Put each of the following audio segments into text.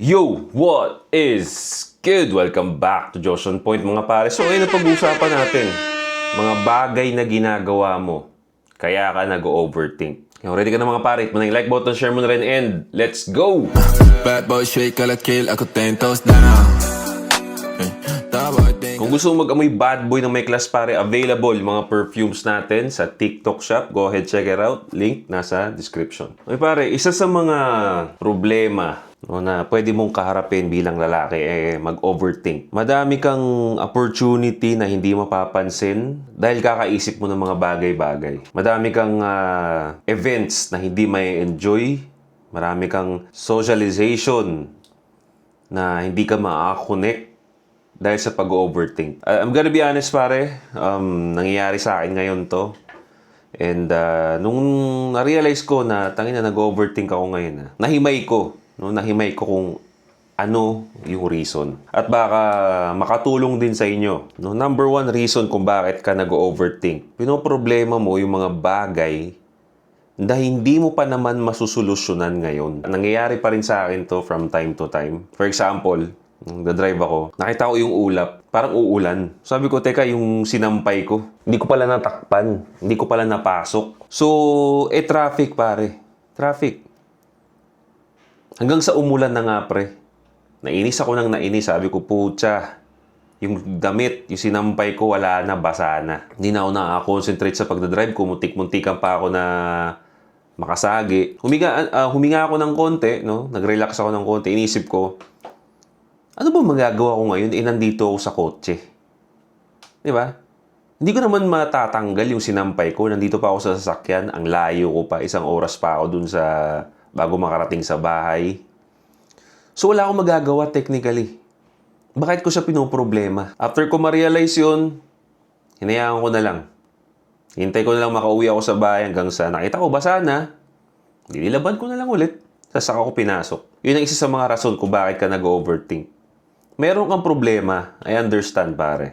Yo! What is good? Welcome back to Josh on Point mga pare. So ngayon na pag-uusapan natin mga bagay na ginagawa mo kaya ka nag-overthink. Yung ready ka na mga pare, hit mo na yung like button, share mo na rin, and let's go! Bad boy, shake ka la kill, ako tentos down. Kung gusto mo mag-amoy bad boy ng may class pare, available yung mga perfumes natin sa TikTok shop. Go ahead, check it out. Link nasa description. Okay pare, isa sa mga problema na pwede mong kaharapin bilang lalaki mag-overthink. Madami kang opportunity na hindi mapapansin dahil kakaisip mo ng mga bagay-bagay. Madami kang events na hindi may enjoy. Marami kang socialization na hindi ka ma-connect dahil sa pag-overthink. I'm gonna be honest pare, nangyayari sa akin ngayon to. And nung na-realize ko na tangina nag-overthink ako ngayon, nahimay ko. No? Nahimay ko kung ano yung reason. At baka makatulong din sa inyo. No? Number one reason kung bakit ka nag-overthink. Pinoproblema mo yung mga bagay na hindi mo pa naman masusolusyonan ngayon. Nangyayari pa rin sa akin to from time to time. For example, nagda-drive ako, nakita ko yung ulap, parang uulan. Sabi ko, teka, yung sinampay ko, hindi ko pala natakpan, hindi ko pala napasok. So, traffic pare. Traffic. Hanggang sa umulan na nga pre. Nainis ako nang nainis, sabi ko, putya, yung damit, yung sinampay ko, wala na, basa na. Hindi na ako nakaka-concentrate sa pagdadrive ko, muntik-muntikan pa ako na makasagi. Huminga ako ng konti, no? Nag-relax ako ng konti, inisip ko, ano ba magagawa ko ngayon? Nandito ako sa kotse. Di ba? Hindi ko naman matatanggal yung sinampay ko. Nandito pa ako sa sasakyan. Ang layo ko pa. 1 oras pa ako dun sa bago makarating sa bahay. So wala akong magagawa technically. Bakit ko siya pinoproblema? After ko ma-realize yun, hinayaan ko na lang. Hintay ko na lang makauwi ako sa bahay hanggang sa nakita ko basa na. Dinilaban ko na lang ulit. Saka ko pinasok. Yun ang isa sa mga rason kung bakit ka nag-overthink. Meron kang problema, I understand pare,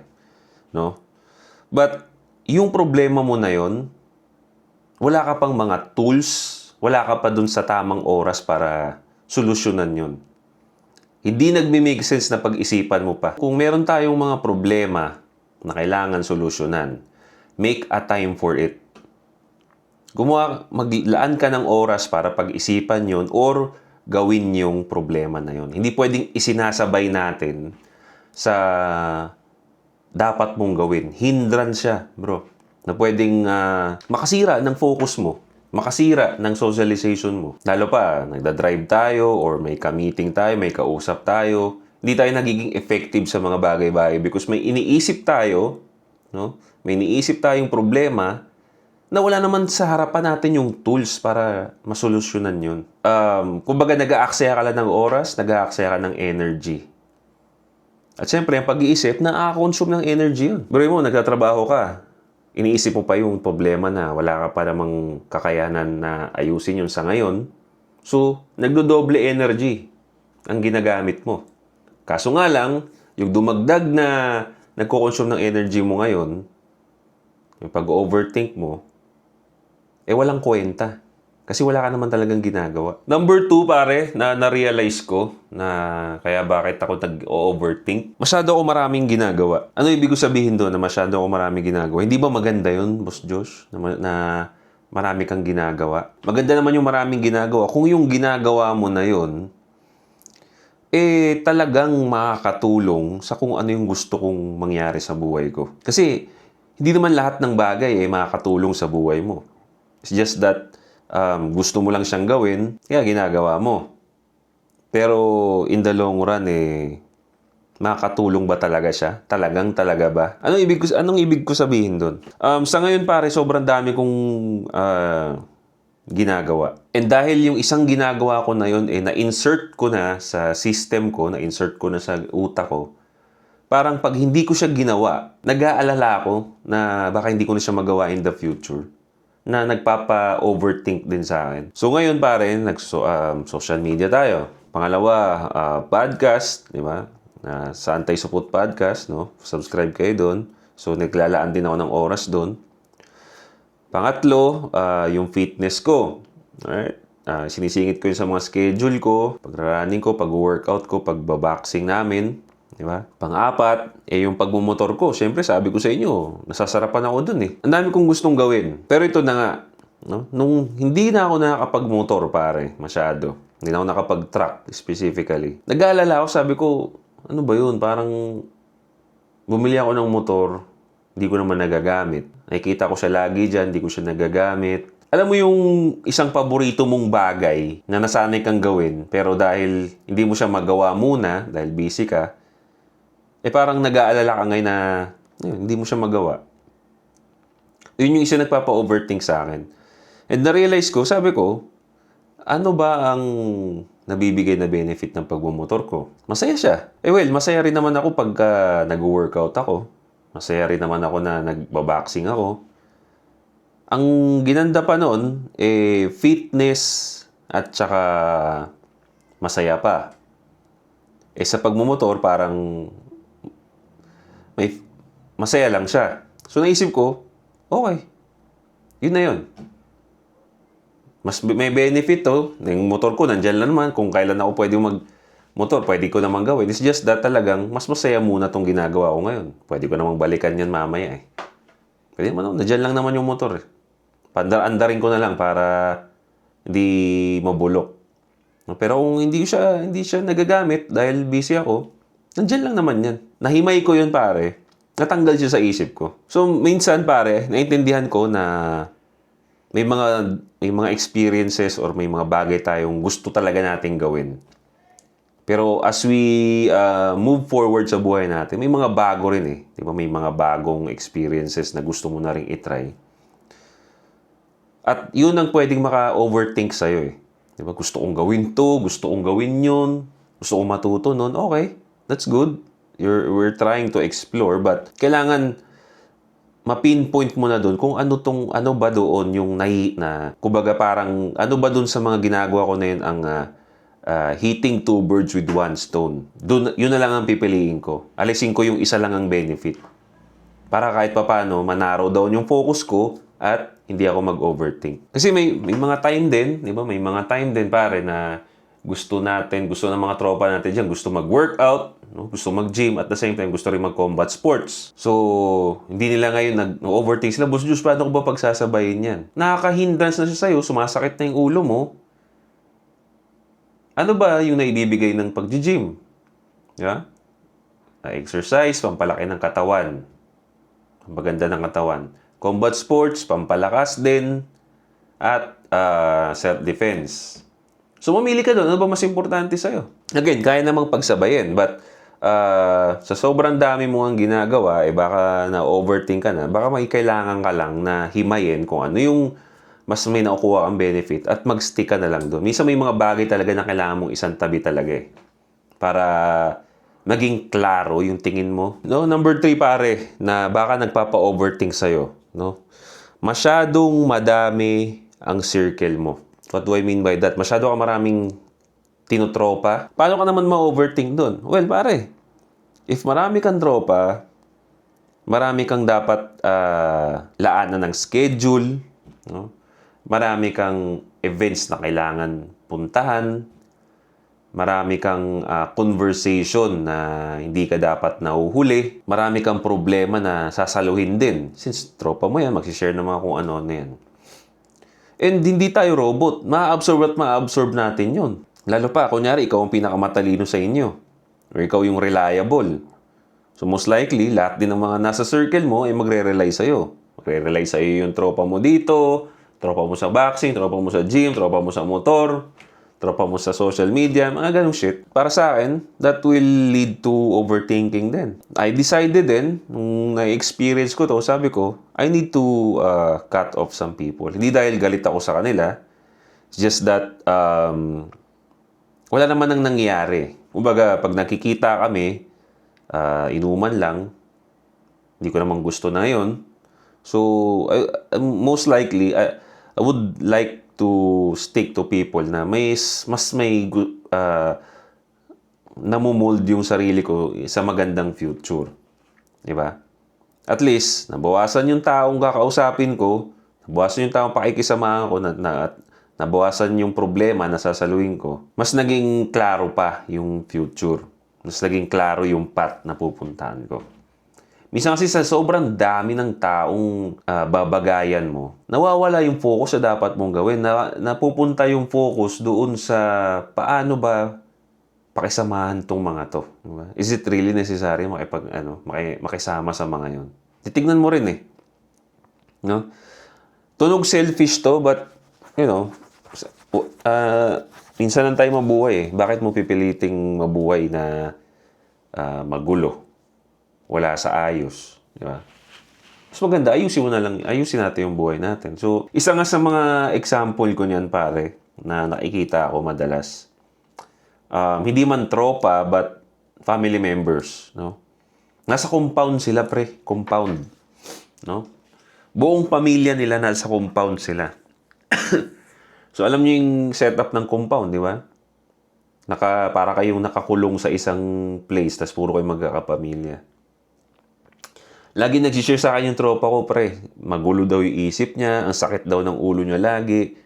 no? But yung problema mo na yon, wala ka pang mga tools, wala ka pa dun sa tamang oras para solusyonan yon. Hindi nagme-make sense na pag-isipan mo pa. Kung meron tayong mga problema na kailangan solusyonan, make a time for it. Maglaan ka ng oras para pag-isipan yon or gawin yung problema na yon. Hindi pwedeng isinasabay natin sa dapat mong gawin. Hindrance siya, bro. Na pwedeng makasira ng focus mo. Makasira ng socialization mo. Lalo pa, nagda-drive tayo or may ka-meeting tayo, may kausap tayo. Hindi tayo nagiging effective sa mga bagay-bagay because may iniisip tayo, no? May iniisip tayong problema na wala naman sa harapan natin yung tools para masolusyonan yun. Kumbaga, nag-aaksaya ka lang ng oras, nag-aaksaya ka ng energy. At syempre, ang pag-iisip, na-consume ng energy yun. Bro mo, nagtatrabaho ka. Iniisip mo pa yung problema na wala ka pa namang kakayanan na ayusin yun sa ngayon. So, nagdodoble energy ang ginagamit mo. Kaso nga lang, yung dumagdag na nagko-consume ng energy mo ngayon, yung pag-overthink mo, walang kwenta. Kasi wala ka naman talagang ginagawa. Number 2, pare, na na-realize ko na kaya bakit ako nag-overthink. Masyado ako maraming ginagawa. Ano ibig ko sabihin doon na masyado ako maraming ginagawa? Hindi ba maganda yun, Boss Josh? Na marami kang ginagawa? Maganda naman yung maraming ginagawa. Kung yung ginagawa mo na yun, talagang makakatulong sa kung ano yung gusto kong mangyari sa buhay ko. Kasi hindi naman lahat ng bagay makakatulong sa buhay mo. It's just that gusto mo lang siyang gawin, kaya ginagawa mo. Pero in the long run, makakatulong ba talaga siya? Talaga ba? Anong ibig ko sabihin doon? Sa ngayon pare, sobrang dami kong ginagawa. And dahil yung isang ginagawa ko na yun, na-insert ko na sa system ko, na-insert ko na sa utak ko, parang pag hindi ko siya ginawa, nag-aalala ako na baka hindi ko na siya magawa in the future, na nagpapa-overthink din sa akin. So ngayon pare, social media tayo. Pangalawa, podcast, di ba? Sa Antay Supot Podcast, no? Subscribe kayo doon. So naglalaan din ako ng oras doon. Pangatlo, yung fitness ko. Alright? sinisingit ko yun sa mga schedule ko, pag-running ko, pag-workout ko, pag-boxing namin. Di ba? Pang-apat, yung pagmumotor ko. Siyempre, sabi ko sa inyo, nasasarapan ako dun eh. Ang dami kong gustong gawin. Pero ito na nga, no? Nung hindi na ako nakakapag-motor, pare, masyado. Hindi na ako nakapag-truck, specifically. Nag-aalala ako, sabi ko, ano ba yun? Parang bumili ako ng motor, hindi ko naman nagagamit. Nakikita ko siya lagi dyan, hindi ko siya nagagamit. Alam mo yung isang paborito mong bagay na nasanay kang gawin, pero dahil hindi mo siya magawa muna, dahil busy ka, parang nag-aalala ka ngayon na hindi mo siya magawa. Yun yung isa nagpapa-overthink sa akin. And na-realize ko, sabi ko, ano ba ang nabibigay na benefit ng pagmumotor ko? Masaya siya. Masaya rin naman ako pagka nag-workout ako. Masaya rin naman ako na nagbaboxing ako. Ang ginanda pa noon, fitness at saka masaya pa. Sa pagmumotor, parang masaya lang siya. So naisip ko, okay, yun na yun. Mas may benefit to. Yung motor ko, nandyan lang naman. Kung kailan ako pwede mag-motor, pwede ko naman gawin. It's just that talagang, mas masaya muna tong ginagawa ko ngayon. Pwede ko namang balikan yan mamaya eh. Pwede naman, nandyan lang naman yung motor eh. Pandar-andarin ko na lang para hindi mabulok. Pero kung hindi siya nagagamit dahil busy ako, nandyan lang naman yan. Nahimay ko yun pare. Natanggal siya sa isip ko. So minsan pare, naintindihan ko na may mga experiences or may mga bagay tayong gusto talaga nating gawin. Pero as we move forward sa buhay natin, may mga bago rin eh. Di ba? May mga bagong experiences na gusto mo na rin itry. At yun ang pwedeng maka-overthink sa'yo eh. Di ba? Gusto kong gawin to, gusto kong gawin yun, gusto kong matuto nun. Okay, that's good. We're trying to explore, but kailangan ma-pinpoint mo na doon kung ano ba doon yung kumbaga parang, ano ba doon sa mga ginagawa ko na yun ang hitting two birds with one stone. Yun na lang ang pipiliin ko. Alisin ko yung isa lang ang benefit. Para kahit papaano, manarrow down yung focus ko at hindi ako mag-overthink. Kasi may mga time din, di ba? May mga time din pare na gusto ng mga tropa natin dyan, gusto mag-workout, no? Gusto mag-gym, at the same time, gusto rin mag-combat sports. So, hindi nila ngayon nag-overthink sila. Boss Juice, paano ko ba pagsasabayin yan? Nakaka-hindrance na siya sa'yo, sumasakit na yung ulo mo. Ano ba yung naibibigay ng pag-gym? Yeah? Exercise, pampalaki ng katawan. Maganda ng katawan. Combat sports, pampalakas din. At self-defense. So, mamili ka doon. Ano ba mas importante sa'yo? Again, kaya namang pagsabayin. But, sa sobrang dami mo ang ginagawa, baka na-overthink ka na. Baka may kailangan ka lang na himayin kung ano yung mas may nakukuha kang benefit at mag-stick ka na lang doon. Minsan may mga bagay talaga na kailangan mong isang tabi talaga eh. Para maging klaro yung tingin mo. No? Number 3 pare, na baka nagpapa-overthink sa'yo. No? Masyadong madami ang circle mo. What do I mean by that? Masyado ka maraming tinutropa. Paano ka naman ma-overthink doon? Well, pare, if marami kang tropa, marami kang dapat laanan ng schedule, no? Marami kang events na kailangan puntahan, marami kang conversation na hindi ka dapat nahuhuli, marami kang problema na sasaluhin din. Since tropa mo yan, magsishare naman kung ano na yan. And hindi tayo robot. Ma-absorb at ma-absorb natin yun. Lalo pa, kunyari, ikaw ang pinakamatalino sa inyo. Or ikaw yung reliable. So most likely, lahat din ng mga nasa circle mo ay magre-rely sa'yo. Magre-rely sa'yo yung tropa mo dito, tropa mo sa boxing, tropa mo sa gym, tropa mo sa motor, tropa mo sa social media, mga ganong shit. Para sa akin, that will lead to overthinking din. I decided din, nung na-experience ko to, sabi ko, I need to cut off some people. Hindi dahil galit ako sa kanila. It's just that, wala naman nang nangyayari. Kumbaga, pag nakikita kami, inuman lang, hindi ko naman gusto na yun. So, most likely, I would like to stick to people na mas may namumold yung sarili ko sa magandang future. Diba? At least, nabawasan yung taong kakausapin ko, nabawasan yung taong pakikisamahan ko nabawasan yung problema na sasaluhin ko, mas naging klaro pa yung future. Mas naging klaro yung path na pupuntahan ko. Minsan kasi sa sobrang dami ng taong babagayan mo, nawawala yung focus sa dapat mong gawin. Napupunta yung focus doon sa paano ba pakisamahan tong mga to. Diba? Is it really necessary makisama sa mga yon? Titignan mo rin eh. No? Tunog selfish to, but, minsan lang tayo mabuhay eh. Bakit mo pipiliting mabuhay na magulo? Wala sa ayos. Di ba? Mas maganda, ayusin natin yung buhay natin. So, isa nga sa mga example ko niyan, pare, na nakikita ako madalas. Hindi man tropa, but family members, no? Nasa compound sila, pre. Compound. No? Buong pamilya nila nasa compound sila. So, alam niyo yung setup ng compound, di ba? Para kayong nakakulong sa isang place, tas puro kayo magkakapamilya. Lagi nagsishare sa akin yung tropa ko, pre. Magulo daw yung isip niya, ang sakit daw ng ulo niya lagi.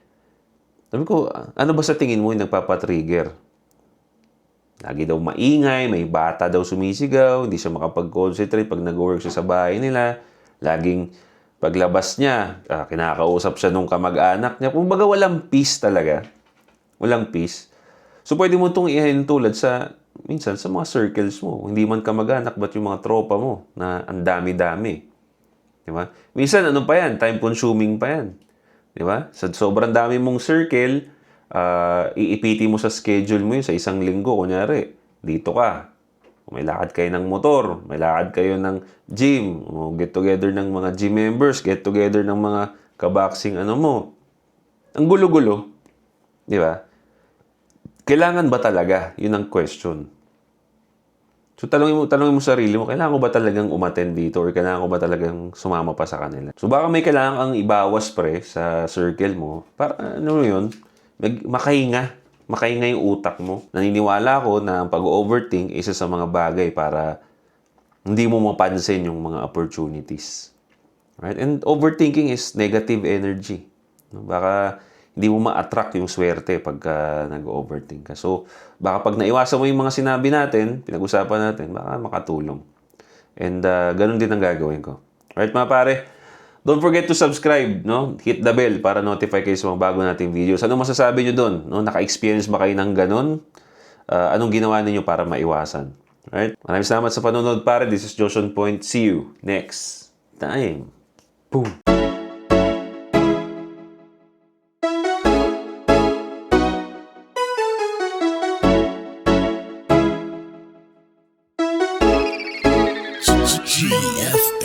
Sabi ko, ano ba sa tingin mo yung nagpapatrigger? Lagi daw maingay, may bata daw sumisigaw, hindi siya makapag-concentrate pag nag-work siya sa bahay nila. Laging paglabas niya, kinakausap siya nung kamag-anak niya. Kumbaga walang peace talaga. Walang peace. So pwede mo itong ihahin tulad minsan sa mga circles mo. Hindi man kamag-anak, but yung mga tropa mo na ang dami-dami. Diba? Minsan ano pa yan? Time-consuming pa yan. Diba? Sa sobrang dami mong circle, iipiti mo sa schedule mo yun sa isang linggo. Kunyari, dito ka. May lakad kayo ng motor, may lakad kayo ng gym, get together ng mga gym members, get together ng mga kaboxing mo. Ang gulo-gulo. Di ba? Kailangan ba talaga? Yun ang question. So, talungin mo sarili mo, kailangan ko ba talagang umattend dito or kailangan ko ba talagang sumama pa sa kanila? So, baka may kailangan kang ibawas, pre, sa circle mo para, yun, makahinga yung utak mo. Naniniwala ko na ang pag-overthink isa sa mga bagay para hindi mo mapansin yung mga opportunities. Right? And overthinking is negative energy. Baka hindi mo ma-attract yung swerte pagka nag-overthink ka. So, baka pag naiwasan mo yung mga sinabi natin, pinag-usapan natin, baka makatulong. And ganun din ang gagawin ko. Right, mga pare? Don't forget to subscribe, no? Hit the bell para notify kayo sa mga bago nating videos. Anong masasabi nyo doon? No? Naka-experience ba kayo ng ganun? Anong ginawa ninyo para maiwasan? Right? Maraming salamat sa panonood, pare. This is Joshon Point. See you next time. Boom! GFAB.